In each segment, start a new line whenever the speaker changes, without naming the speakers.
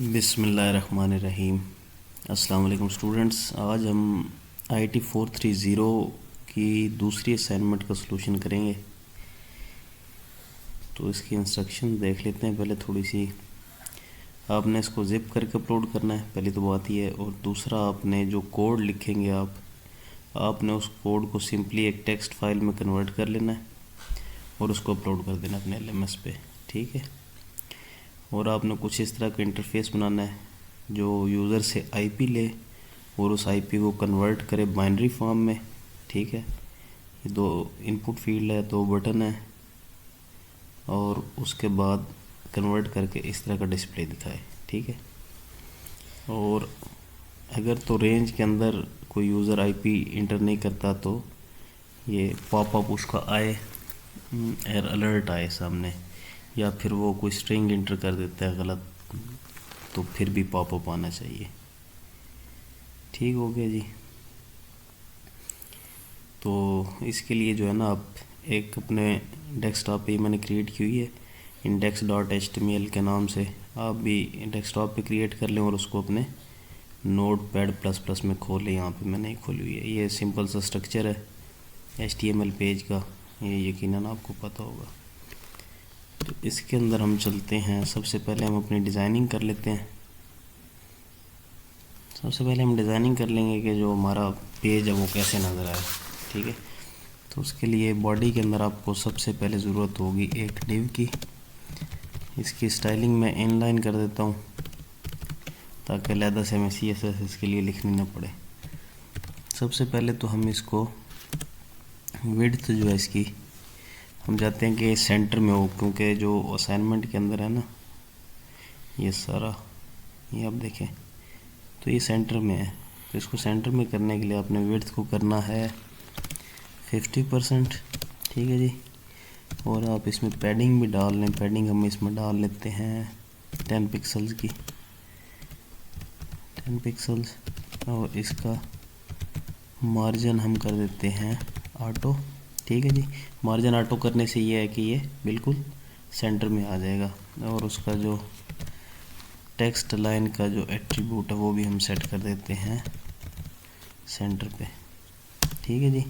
बिस्मिल्लाहिर्रहमानिर्रहीम। अस्सलाम वालेकुम स्टूडेंट्स। आज हम IIT 430 की दूसरी असाइनमेंट का सलूशन करेंगे। तो इसकी इंस्ट्रक्शन देख लेते हैं पहले थोड़ी सी। आपने इसको ज़िप करके अपलोड करना है, पहली तो बात ही है। और दूसरा, आपने जो कोड लिखेंगे आपने उस कोड को सिंपली एक टेक्स्ट फाइल में कन्वर्ट कर लेना है और उसको अपलोड कर देना अपने LMS पे, ठीक है। और आपने कुछ इस तरह का इंटरफेस बनाना है जो यूज़र से IP ले और उस IP को कन्वर्ट करे बाइनरी फॉर्म में, ठीक है। ये दो इनपुट फील्ड है, दो बटन है, और उसके बाद कन्वर्ट करके इस तरह का डिस्प्ले दिखाए, ठीक है। और अगर तो रेंज के अंदर कोई यूज़र IP इंटर नहीं करता तो ये पॉपअप उसका आए, एरर अलर्ट आए सामने, या फिर वो कोई स्ट्रिंग इंटर कर देता है गलत तो फिर भी पॉपअप आना चाहिए। ठीक हो गया जी। तो इसके लिए जो है ना, आप एक अपने डेस्कटॉप पे मैंने क्रिएट की हुई है index.html के नाम से। आप भी डेस्कटॉप पे क्रिएट कर लें और उसको अपने Notepad++ में खोलें। यहाँ पे मैंने खोली हुई है। ये सिंपल सा स्ट्रक्चर है HTML पेज का, ये यकीनन आपको पता होगा। तो इसके अंदर हम चलते हैं। सबसे पहले हम अपनी डिज़ाइनिंग कर लेते हैं। सबसे पहले हम डिज़ाइनिंग कर लेंगे कि जो हमारा पेज है वो कैसे नज़र आए, ठीक है। तो उसके लिए बॉडी के अंदर आपको सबसे पहले ज़रूरत होगी एक डिव की। इसकी स्टाइलिंग मैं इनलाइन कर देता हूँ ताकि अलहदा से हमें CSS इसके लिए लिखनी ना पड़े। सबसे पहले तो हम इसको विड्थ जो है इसकी हम चाहते हैं कि सेंटर में हो, क्योंकि जो असाइनमेंट के अंदर है ना ये सारा, ये आप देखें तो ये सेंटर में है। तो इसको सेंटर में करने के लिए आपने विड्थ को करना है 50%, ठीक है जी। और आप इसमें पैडिंग भी डाल लें। पैडिंग हम इसमें डाल लेते हैं 10 पिक्सल्स की, 10 पिक्सल्स। और इसका मार्जिन हम कर देते हैं ऑटो, ठीक है जी। मार्जिन ऑटो करने से ये है कि ये बिल्कुल सेंटर में आ जाएगा। और उसका जो टेक्स्ट लाइन का जो एट्रीब्यूट है वो भी हम सेट कर देते हैं सेंटर पे, ठीक है जी।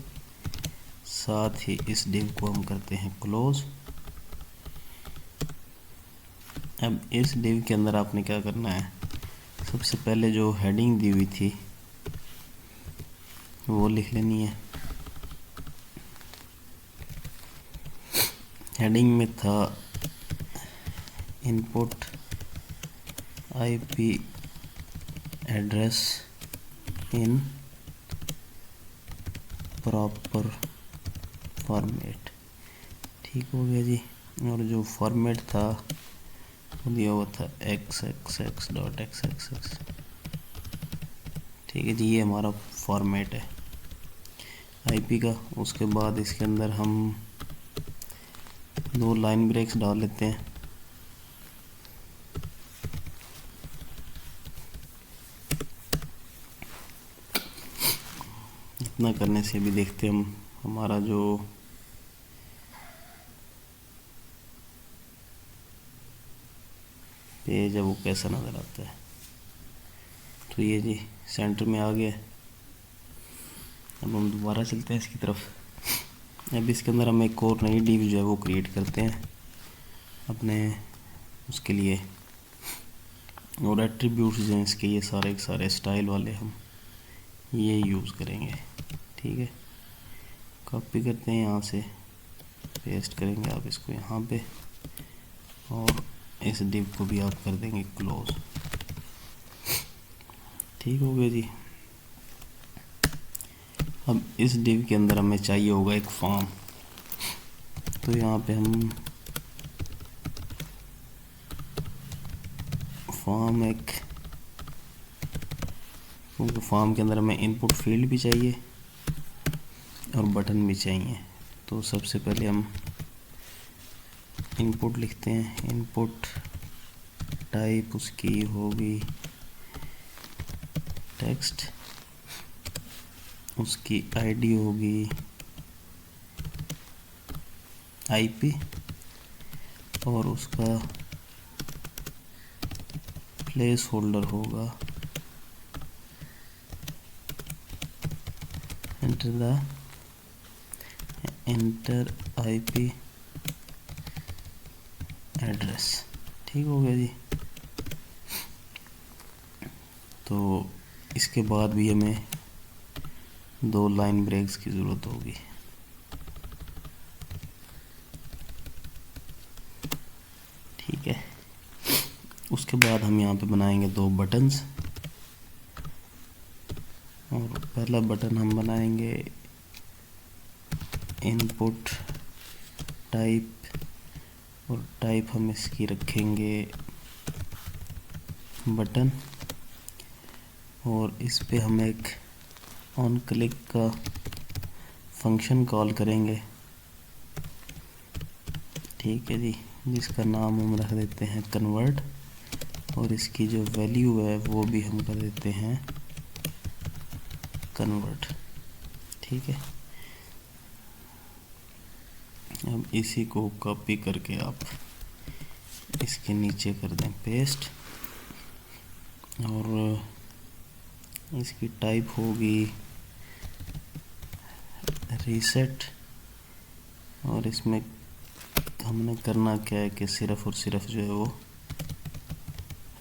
साथ ही इस डिव को हम करते हैं क्लोज। अब इस डिव के अंदर आपने क्या करना है, सबसे पहले जो हेडिंग दी हुई थी वो लिख लेनी है। हेडिंग में था input IP address in proper format, ठीक हो गया जी। और जो फॉर्मेट था वो दिया हुआ था xxx.xxx, ठीक है जी। ये हमारा फॉर्मेट है IP का। उसके बाद इसके अंदर हम 2 लाइन ब्रेक्स डाल लेते हैं। इतना करने से भी देखते हम हमारा जो पेज है वो कैसा नज़र आता है। तो ये जी सेंटर में आ गया। अब हम दोबारा चलते हैं इसकी तरफ। अब इसके अंदर हम एक और नई डिव जो है वो क्रिएट करते हैं अपने उसके लिए। और एट्रीब्यूट्स जो हैं इसके ये सारे के सारे स्टाइल वाले हम ये यूज़ करेंगे, ठीक है। कॉपी करते हैं, यहाँ से पेस्ट करेंगे आप इसको यहाँ पे, और इस डिव को भी आप कर देंगे क्लोज, ठीक हो गया जी। अब इस डिव के अंदर हमें चाहिए होगा एक फॉर्म। तो यहाँ पे हम फॉर्म क्योंकि फॉर्म के अंदर हमें इनपुट फील्ड भी चाहिए और बटन भी चाहिए। तो सबसे पहले हम इनपुट लिखते हैं। इनपुट टाइप उसकी होगी टेक्स्ट, उसकी ID होगी IP, और उसका प्लेस होल्डर होगा, एंटर आईपी एड्रेस। ठीक हो गया जी। तो इसके बाद भी हमें 2 लाइन ब्रेक्स की ज़रूरत होगी। ठीक है, उसके बाद हम यहाँ पे बनाएंगे 2 बटन्स, और पहला बटन हम बनाएंगे इनपुट टाइप, और टाइप हम इसकी रखेंगे बटन, और इस पे हम एक ऑन क्लिक का फंक्शन कॉल करेंगे। ठीक है जी, जिसका नाम हम रख देते हैं कन्वर्ट, और इसकी जो वैल्यू है वो भी हम कर देते हैं कन्वर्ट। ठीक है, अब इसी को कॉपी करके आप इसके नीचे कर दें पेस्ट, और इसकी टाइप होगी रीसेट, और इसमें हमने करना क्या है कि सिर्फ और सिर्फ जो है वो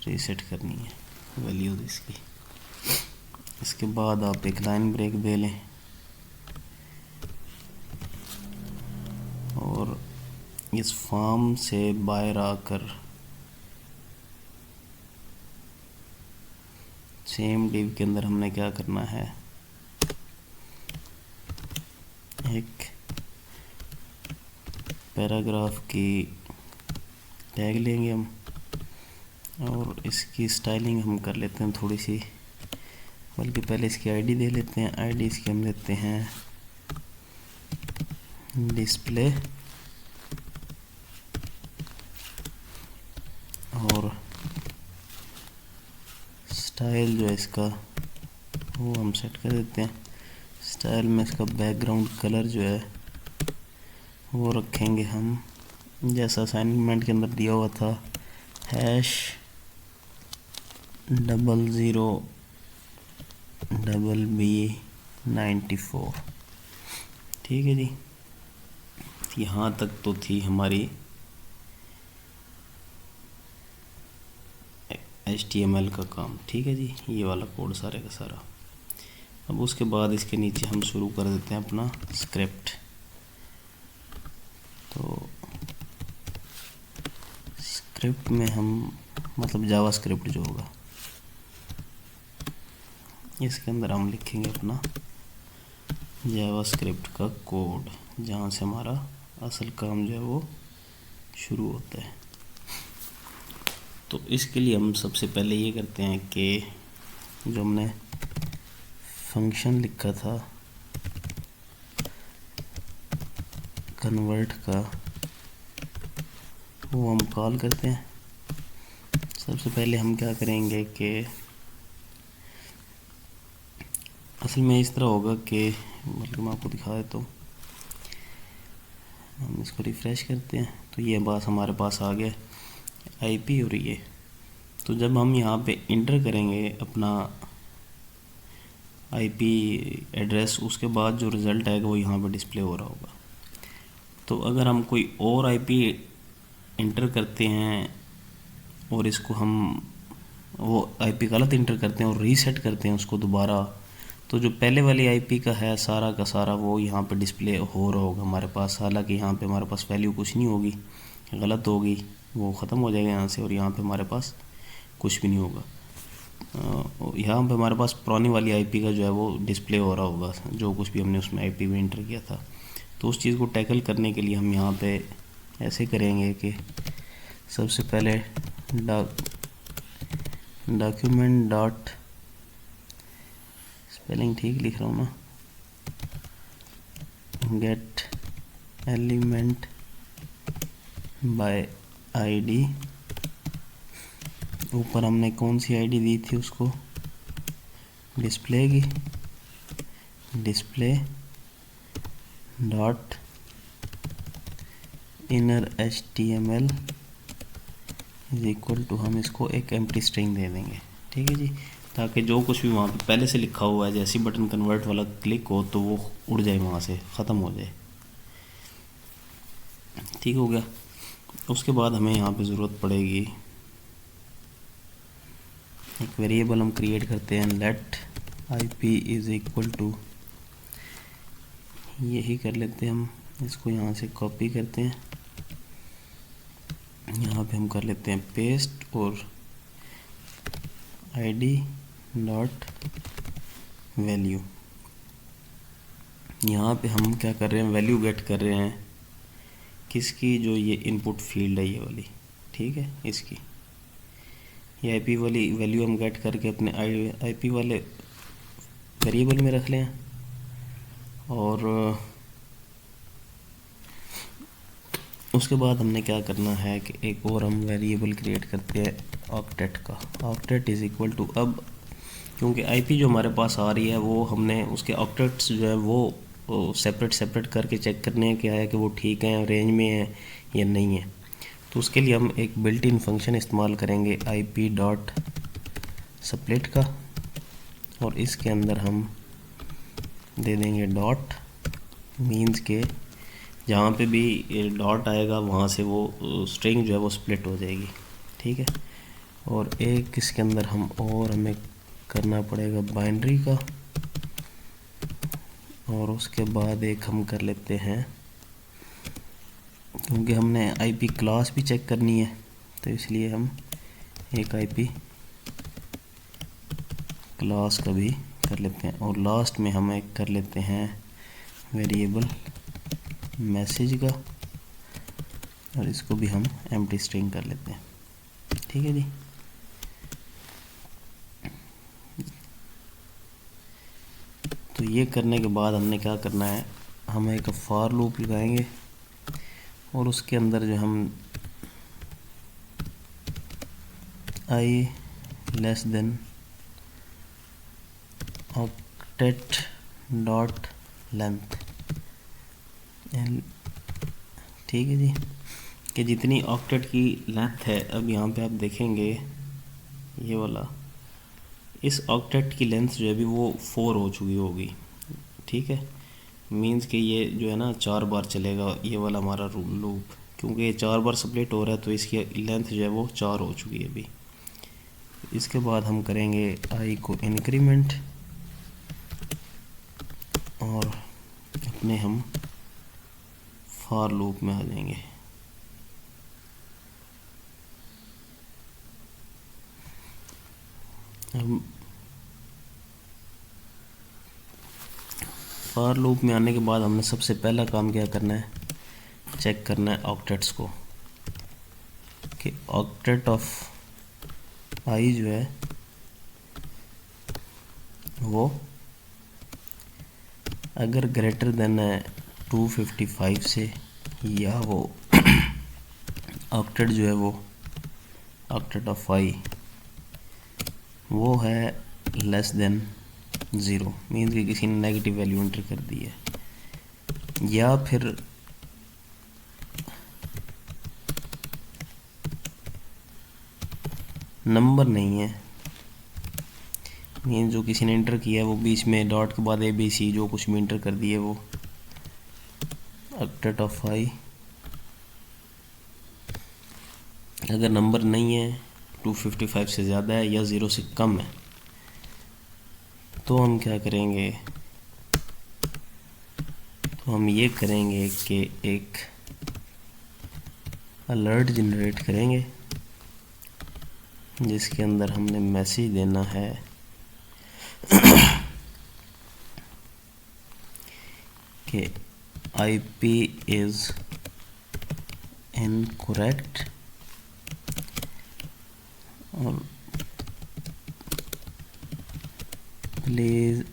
रीसेट करनी है वैल्यूज इसकी। इसके बाद आप एक लाइन ब्रेक दे लें, और इस फॉर्म से बाहर आकर सेम डिव के अंदर हमने क्या करना है, एक पैराग्राफ की टैग लेंगे हम, और इसकी स्टाइलिंग हम कर लेते हैं थोड़ी सी, बल्कि पहले इसकी आईडी दे लेते हैं। आईडी इसकी हम देते हैं डिस्प्ले, और स्टाइल जो है इसका वो हम सेट कर देते हैं। स्टाइल में इसका बैकग्राउंड कलर जो है वो रखेंगे हम जैसा असाइनमेंट के अंदर दिया हुआ था, #00BB94। ठीक है जी, यहाँ तक तो थी हमारी HTML का काम। ठीक है जी, ये वाला कोड सारे का सारा। अब उसके बाद इसके नीचे हम शुरू कर देते हैं अपना स्क्रिप्ट। तो स्क्रिप्ट में हम मतलब जावा स्क्रिप्ट जो होगा इसके अंदर हम लिखेंगे अपना जावा स्क्रिप्ट का कोड, जहाँ से हमारा असल काम जो है वो शुरू होता है। तो इसके लिए हम सबसे पहले ये करते हैं कि जो हमने फंक्शन लिखा था कन्वर्ट का, वो हम कॉल करते हैं। सबसे पहले हम क्या करेंगे कि असल में इस तरह होगा कि, बल्कि मैं आपको दिखा देता हूँ, हम इसको रिफ़्रेश करते हैं तो ये बस हमारे पास आ गया आईपी और ये। तो जब हम यहाँ पे इंटर करेंगे अपना आईपी एड्रेस, उसके बाद जो रिज़ल्ट आएगा वो यहाँ पे डिस्प्ले हो रहा होगा। तो अगर हम कोई और आईपी इंटर करते हैं और इसको हम वो आईपी गलत इंटर करते हैं और रीसेट करते हैं उसको दोबारा, तो जो पहले वाली आईपी का है सारा का सारा वो यहाँ पे डिस्प्ले हो रहा होगा हमारे पास। हालांकि यहाँ पे हमारे पास वैल्यू कुछ नहीं होगी, गलत होगी, वो ख़त्म हो जाएगा यहाँ से, और यहाँ पे हमारे पास कुछ भी नहीं होगा। यहाँ पे हमारे पास पुरानी वाली आईपी का जो है वो डिस्प्ले हो रहा होगा, जो कुछ भी हमने उसमें आईपी में इंटर किया था। तो उस चीज़ को टैकल करने के लिए हम यहाँ पे ऐसे करेंगे कि सबसे पहले डॉक्यूमेंट डॉट, स्पेलिंग ठीक लिख रहा हूँ ना, गेट एलिमेंट बाय आईडी। ऊपर हमने कौन सी आईडी दी थी उसको, डिस्प्ले की, display dot inner HTML is equal to, हम इसको एक एम्प्टी स्ट्रिंग दे देंगे, ठीक है जी, ताकि जो कुछ भी वहाँ पे पहले से लिखा हुआ है जैसे ही बटन कन्वर्ट वाला क्लिक हो तो वो उड़ जाए, वहाँ से ख़त्म हो जाए। ठीक हो गया। उसके बाद हमें यहाँ पे ज़रूरत पड़ेगी, एक वेरिएबल हम क्रिएट करते हैं, let IP is equal to, यही कर लेते हैं हम, इसको यहाँ से कॉपी करते हैं, यहाँ पे हम कर लेते हैं पेस्ट, और ID डॉट वैल्यू, यहाँ पे हम क्या कर रहे हैं, वैल्यू गेट कर रहे हैं किसकी, जो ये इनपुट फील्ड है ये वाली, ठीक है, इसकी ये IP वाली वैल्यू हम गेट करके अपने IP वाले वेरिएबल में रख लें। और उसके बाद हमने क्या करना है कि एक और हम वेरिएबल क्रिएट करते हैं ऑक्टेट का, ऑक्टेट इज़ इक्वल टू, अब क्योंकि IP जो हमारे पास आ रही है वो हमने उसके ऑक्टेट्स जो है वो सेपरेट सेपरेट करके चेक करने हैं क्या है कि वो ठीक है, रेंज में है या नहीं है। तो उसके लिए हम एक बिल्ट इन फंक्शन इस्तेमाल करेंगे IP डॉट स्प्लिट का, और इसके अंदर हम दे देंगे डॉट, मीन्स के जहाँ पे भी डॉट आएगा वहाँ से वो स्ट्रिंग जो है वो स्प्लिट हो जाएगी, ठीक है। और एक इसके अंदर हमें करना पड़ेगा बाइनरी का, और उसके बाद एक हम कर लेते हैं, क्योंकि हमने IP क्लास भी चेक करनी है तो इसलिए हम एक IP क्लास का भी कर लेते हैं। और लास्ट में हम एक कर लेते हैं वेरिएबल मैसेज का, और इसको भी हम एम्प्टी स्ट्रिंग कर लेते हैं, ठीक है जी। तो ये करने के बाद हमने क्या करना है, हम एक फॉर लूप लगाएंगे, और उसके अंदर जो हम I less than octet dot length, ठीक है जी, कि जितनी ऑक्टेट की लेंथ है, अब यहाँ पे आप देखेंगे ये वाला, इस ऑक्टेट की लेंथ जो है अभी वो 4 हो चुकी होगी, ठीक है, मींस कि ये जो है ना 4 बार चलेगा ये वाला हमारा लूप, क्योंकि ये 4 बार स्प्लिट हो रहा है तो इसकी लेंथ जो है वो 4 हो चुकी है अभी। इसके बाद हम करेंगे I को इंक्रीमेंट, और अपने हम फॉर लूप में आ जाएंगे। हम फॉर लूप में आने के बाद हमने सबसे पहला काम क्या करना है, चेक करना है ऑक्टेट्स को, कि ऑक्टेट ऑफ I जो है वो अगर ग्रेटर देन है 255 से, या वो ऑक्टेट जो है वो ऑक्टेट ऑफ I वो है लेस देन 0, मीन्स कि किसी ने नेगेटिव वैल्यू एंटर कर दी है, या फिर नंबर नहीं है, मीन्स जो किसी ने एंटर किया है वो बीच में डॉट के बाद ABC जो कुछ भी एंटर कर दिए वो ऑक्टेट ऑफ I, अगर नंबर नहीं है 255 से ज़्यादा है या 0 से कम है, तो हम क्या करेंगे, तो हम ये करेंगे कि एक अलर्ट जनरेट करेंगे जिसके अंदर हमने मैसेज देना है कि IP इज़ इनकरेक्ट, और please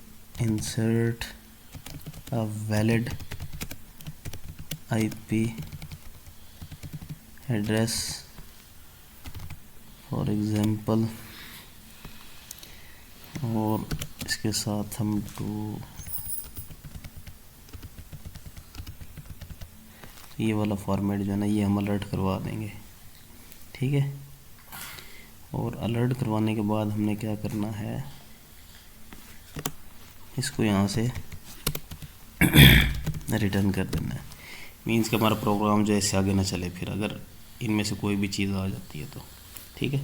insert a valid IP address, for example, और इसके साथ हम ये वाला फॉर्मेट जो है ना ये हम अलर्ट करवा देंगे, ठीक है। और अलर्ट करवाने के बाद हमने क्या करना है, इसको यहाँ से रिटर्न कर देना है। मीन्स कि हमारा प्रोग्राम जो है इससे आगे ना चले, फिर अगर इनमें से कोई भी चीज़ आ जाती है तो ठीक है,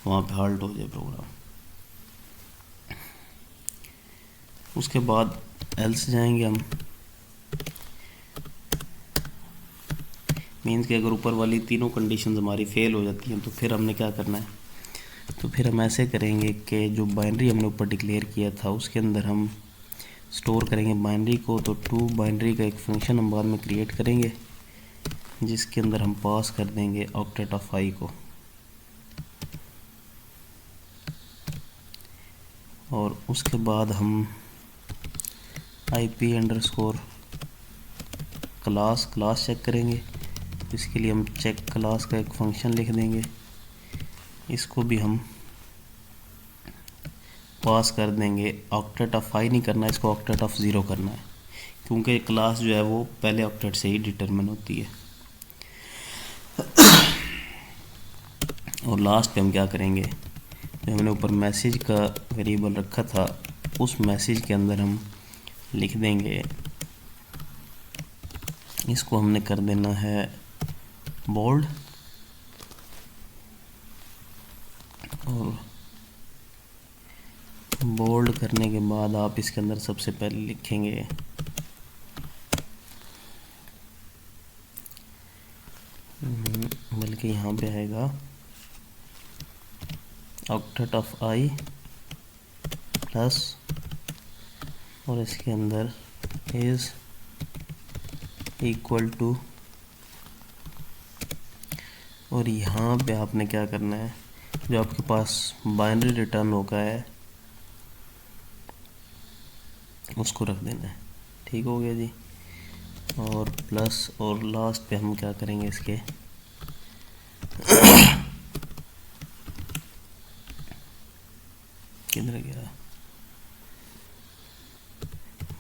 वहाँ पे हाल्ट हो जाए प्रोग्राम। उसके बाद एल्स जाएंगे हम। मीन्स कि अगर ऊपर वाली तीनों कंडीशंस हमारी फेल हो जाती हैं तो फिर हमने क्या करना है, तो फिर हम ऐसे करेंगे कि जो बाइनरी हमने ऊपर डिक्लेयर किया था उसके अंदर हम स्टोर करेंगे बाइनरी को। तो टू बाइनरी का एक फंक्शन हम बाद में क्रिएट करेंगे जिसके अंदर हम पास कर देंगे ऑक्टेट ऑफ आई को, और उसके बाद हम IP_क्लास चेक करेंगे। इसके लिए हम चेक क्लास का एक फंक्शन लिख देंगे, इसको भी हम पास कर देंगे। ऑक्टेट ऑफ आई नहीं करना, इसको ऑक्टेट ऑफ ज़ीरो करना है, क्योंकि क्लास जो है वो पहले ऑक्टेट से ही डिटरमिन होती है। और लास्ट पे हम क्या करेंगे, जो हमने ऊपर मैसेज का वेरिएबल रखा था उस मैसेज के अंदर हम लिख देंगे, इसको हमने कर देना है बोल्ड, और बोल्ड करने के बाद आप इसके अंदर सबसे पहले लिखेंगे बल्कि यहाँ पे आएगा ऑक्टेट ऑफ आई प्लस, और इसके अंदर इज इक्वल टू, और यहाँ पे आपने क्या करना है, जो आपके पास बाइनरी रिटर्न होगा है उसको रख देना है। ठीक हो गया जी। और प्लस, और लास्ट पे हम क्या करेंगे, इसके किधर गया,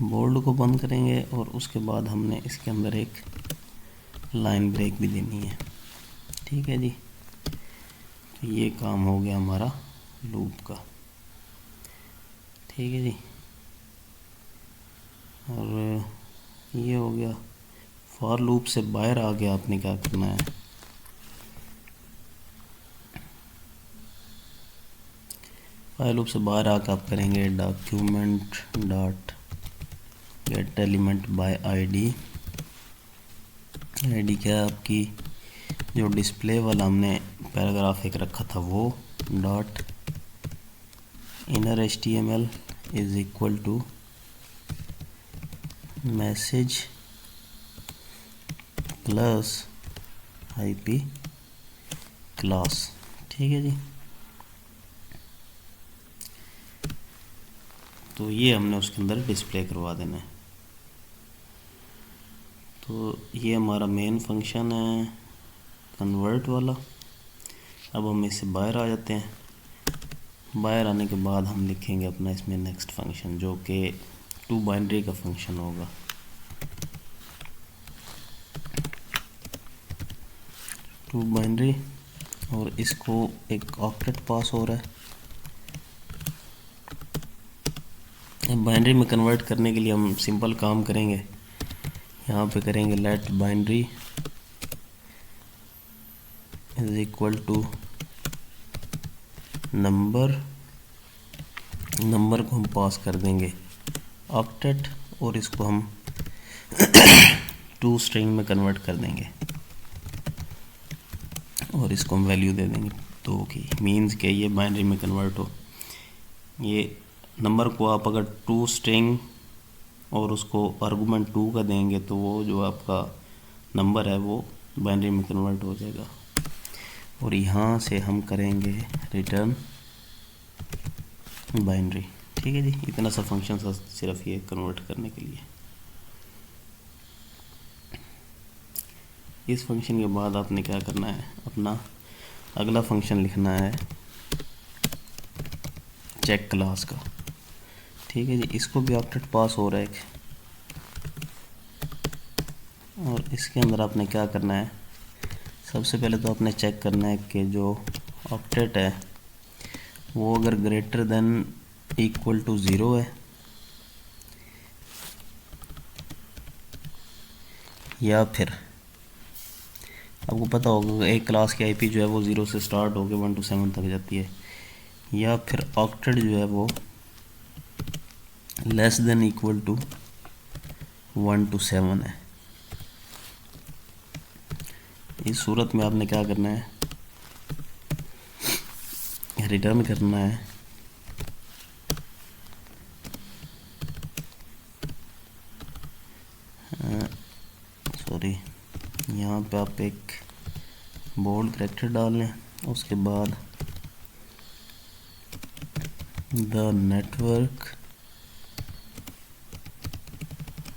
बोल्ड को बंद करेंगे, और उसके बाद हमने इसके अंदर एक लाइन ब्रेक भी देनी है। ठीक है जी, तो ये काम हो गया हमारा लूप का। ठीक है जी, और ये हो गया फॉर लूप से बाहर आ गया। आपने क्या करना है, फॉर लूप से बाहर आकर आप करेंगे document dot gate element by ID. ID क्या है आपकी, जो डिस्प्ले वाला हमने पैराग्राफ एक रखा था वो, dot inner HTML is equal to message plus IP class. ठीक है जी, तो ये हमने उसके अंदर डिस्प्ले करवा देना है। तो ये हमारा मेन फंक्शन है कन्वर्ट वाला। अब हम इससे बाहर आ जाते हैं। बाहर आने के बाद हम लिखेंगे अपना इसमें नेक्स्ट फंक्शन, जो कि टू बाइनरी का फंक्शन होगा। टू बाइनरी, और इसको एक ऑक्टेट पास हो रहा है। बाइनरी में कन्वर्ट करने के लिए हम सिंपल काम करेंगे, यहाँ पे करेंगे let binary is equal to number. Number को हम पास कर देंगे ऑक्टेट, और इसको हम टू स्ट्रिंग में कन्वर्ट कर देंगे, और इसको हम वैल्यू दे देंगे 2 की। मीन्स के ये बाइनरी में कन्वर्ट हो। ये नंबर को आप अगर टू स्ट्रिंग और उसको आर्गूमेंट 2 का देंगे तो वो जो आपका नंबर है वो बाइनरी में कन्वर्ट हो जाएगा। और यहाँ से हम करेंगे रिटर्न बाइनरी। ठीक है जी, इतना सा फंक्शन था सिर्फ ये कन्वर्ट करने के लिए। इस फंक्शन के बाद आपने क्या करना है, अपना अगला फंक्शन लिखना है चेक क्लास का। ठीक है जी, इसको भी ऑक्टेट पास हो रहा है और इसके अंदर आपने क्या करना है, सबसे पहले तो आपने चेक करना है कि जो ऑक्टेट है वो अगर ग्रेटर देन इक्वल टू 0 है या फिर आपको पता होगा एक क्लास की आईपी जो है वो 0 से स्टार्ट होकर 1 to 7 तक जाती है, या फिर ऑक्टेट जो है वो less than equal to 1 to 7 है। इस सूरत में आपने क्या करना है, रिटर्न करना है सॉरी, यहाँ पे आप एक बोल्ड कैरेक्टर डाल लें, उसके बाद the network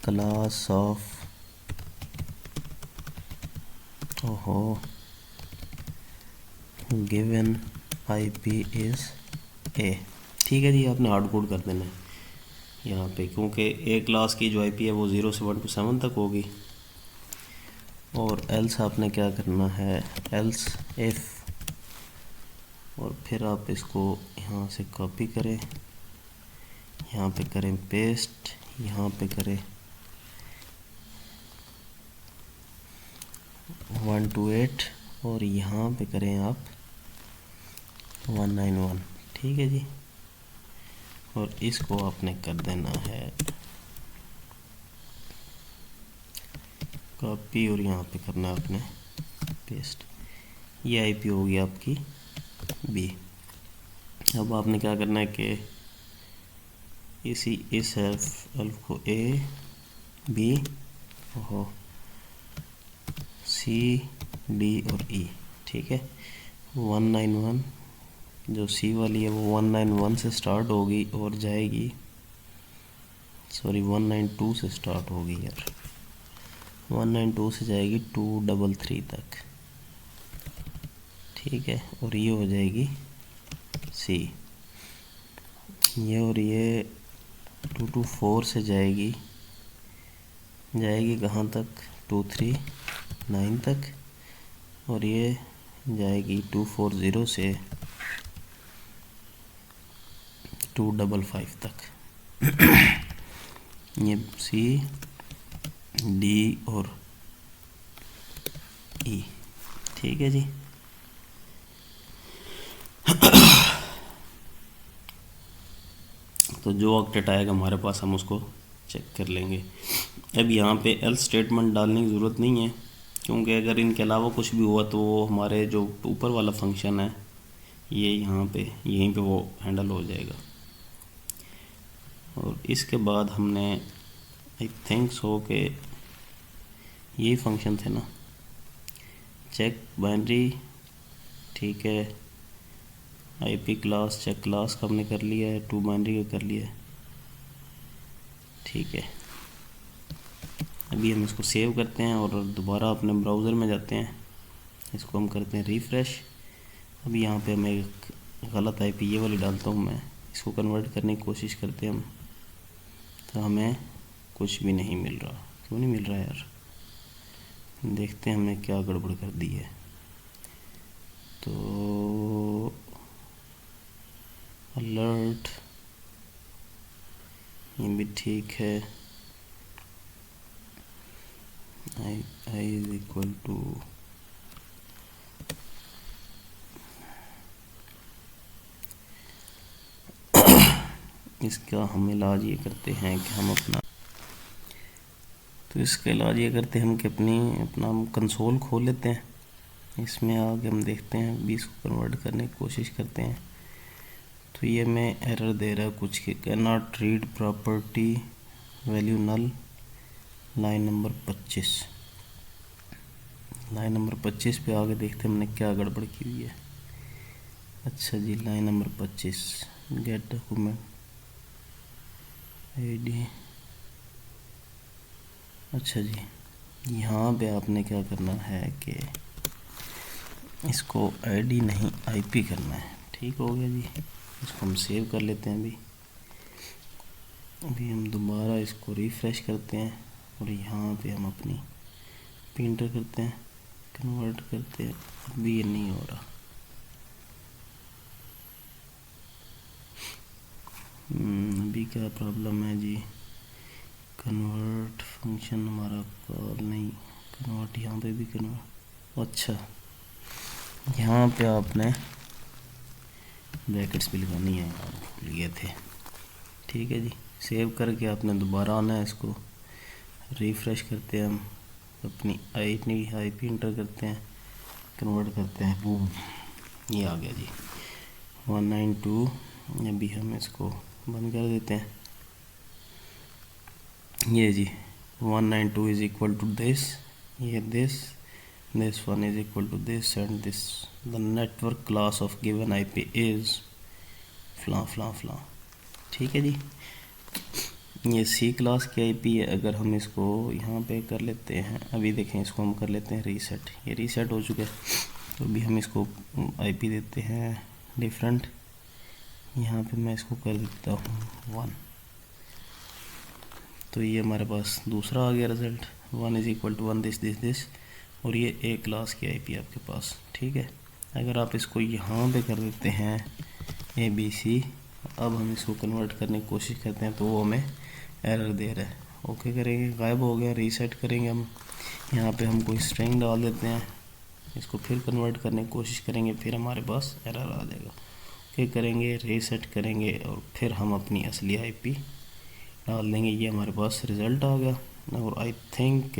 class of given IP is a. ठीक है जी, आपने हार्ड कोड कर देना है यहाँ पे, क्योंकि ए क्लास की जो आईपी है वो 0 से 1 to 7 तक होगी। और एल्स आपने क्या करना है, एल्स इफ, और फिर आप इसको यहाँ से कॉपी करें, यहाँ पे करें पेस्ट, यहाँ पे करें 1 to 8 और यहाँ पे करें आप 191। ठीक है जी, और इसको आपने कर देना है कॉपी और यहाँ पे करना है आपने पेस्ट। ये आईपी होगी आपकी बी। अब आपने क्या करना है कि इस एल्फ को ए बी सी डी और ई। ठीक है, 191 जो सी वाली है वो 191 से स्टार्ट होगी और जाएगी, सॉरी 192 से स्टार्ट होगी यार, 192 से जाएगी 233 तक। ठीक है, और ये हो जाएगी सी, ये और ये 224 से जाएगी कहाँ तक, 239 तक, और ये जाएगी 240 से 255 तक। ये सी डी और ई। ठीक है जी, तो जो ऑक्टेट आएगा हमारे पास हम उसको चेक कर लेंगे। अब यहाँ पे एल्स स्टेटमेंट डालने की ज़रूरत नहीं है, क्योंकि अगर इनके अलावा कुछ भी हुआ तो हमारे जो ऊपर वाला फंक्शन है ये यहाँ पे यहीं पे वो हैंडल हो जाएगा। और इसके बाद हमने आई थिंक सो के यही फंक्शन थे ना, चेक बाइनरी। ठीक है, आईपी क्लास चेक क्लास का हमने कर लिया है, टू बाइनरी का कर लिया है। ठीक है, अभी हम इसको सेव करते हैं और दोबारा अपने ब्राउज़र में जाते हैं, इसको हम करते हैं रिफ़्रेश। अभी यहाँ पे मैं एक गलत आईपी ये वाली डालता हूँ, मैं इसको कन्वर्ट करने की कोशिश करते हैं हम, तो हमें कुछ भी नहीं मिल रहा। क्यों नहीं मिल रहा यार, देखते हैं हमने क्या गड़बड़ कर दी है। तो अलर्ट ये भी ठीक है, आई इज इक्वल टू इसका हम इलाज ये करते हैं कि हम अपना, तो इसका इलाज ये करते हैं हम कि अपना हम कंसोल खोल लेते हैं, इसमें आगे हम देखते हैं 20 को कन्वर्ट करने की कोशिश करते हैं। तो ये मैं एरर दे रहा है कुछ कि can not read property value null, line number 25। Line number 25 पे आगे देखते हैं हमने क्या गड़बड़ की हुई है। अच्छा जी, line number 25 get document ID. अच्छा जी, यहाँ पे आपने क्या करना है कि इसको आईडी नहीं आईपी करना है। ठीक हो गया जी, इसको हम सेव कर लेते हैं। अभी हम दोबारा इसको रिफ़्रेश करते हैं और यहाँ पे हम अपनी इंटर करते हैं, कन्वर्ट करते हैं। अभी ये नहीं हो रहा, अभी क्या प्रॉब्लम है जी, कन्वर्ट फंक्शन हमारा कॉल नहीं, कन्वर्ट यहाँ पे भी कन्वर्ट, अच्छा यहाँ पे आपने ब्रैकेट्स भी लगानी है यार, भूल गए थे। ठीक है जी, सेव करके आपने दोबारा आना है, इसको रिफ़्रेश करते हैं, हम अपनी IP इंटर करते हैं, कन्वर्ट करते हैं, बूम ये आ गया जी 192। अभी हम इसको बंद कर देते हैं। ये जी 192 इज़ इक्वल टू दिस, ये this one is equal to this and this, the network class of given IP is फ्ला फ्ला फ्ला। ठीक है जी, ये C क्लास की IP है। अगर हम इसको यहाँ पे कर लेते हैं, अभी देखें इसको हम कर लेते हैं रीसेट, ये रीसेट हो चुका है। तो अभी हम इसको IP देते हैं डिफरेंट, यहाँ पे मैं इसको कर देता हूँ 1, तो ये हमारे पास दूसरा आ गया result, 1 is equal to 1 this, और ये A क्लास की IP आपके पास। ठीक है, अगर आप इसको यहाँ पे कर देते हैं ABC, अब हम इसको कन्वर्ट करने की कोशिश करते हैं तो वो हमें एरर दे रहा है। ओके करेंगे, गायब हो गया, रीसेट करेंगे हम, यहाँ पे हम कोई स्ट्रिंग डाल देते हैं, इसको फिर कन्वर्ट करने की कोशिश करेंगे, फिर हमारे पास एरर आ जाएगा। ओके करेंगे, रीसेट करेंगे और फिर हम अपनी असली IP डाल देंगे, ये हमारे पास रिज़ल्ट आ गया। और आई थिंक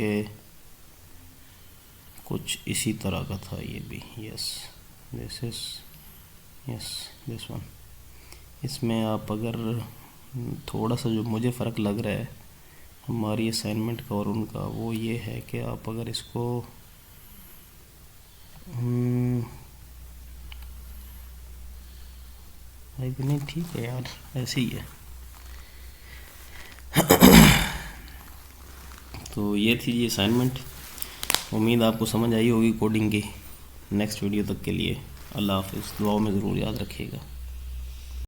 कुछ इसी तरह का था ये भी, yes this is, yes this one. इसमें आप अगर थोड़ा सा जो मुझे फ़र्क लग रहा है हमारी असाइनमेंट का और उनका, वो ये है कि आप अगर इसको नहीं ठीक है यार, ऐसे ही है। तो ये थी ये असाइनमेंट, उम्मीद आपको समझ आई होगी कोडिंग की। नेक्स्ट वीडियो तक के लिए अल्लाह हाफ़िज़, दुआओं में ज़रूर याद रखिएगा।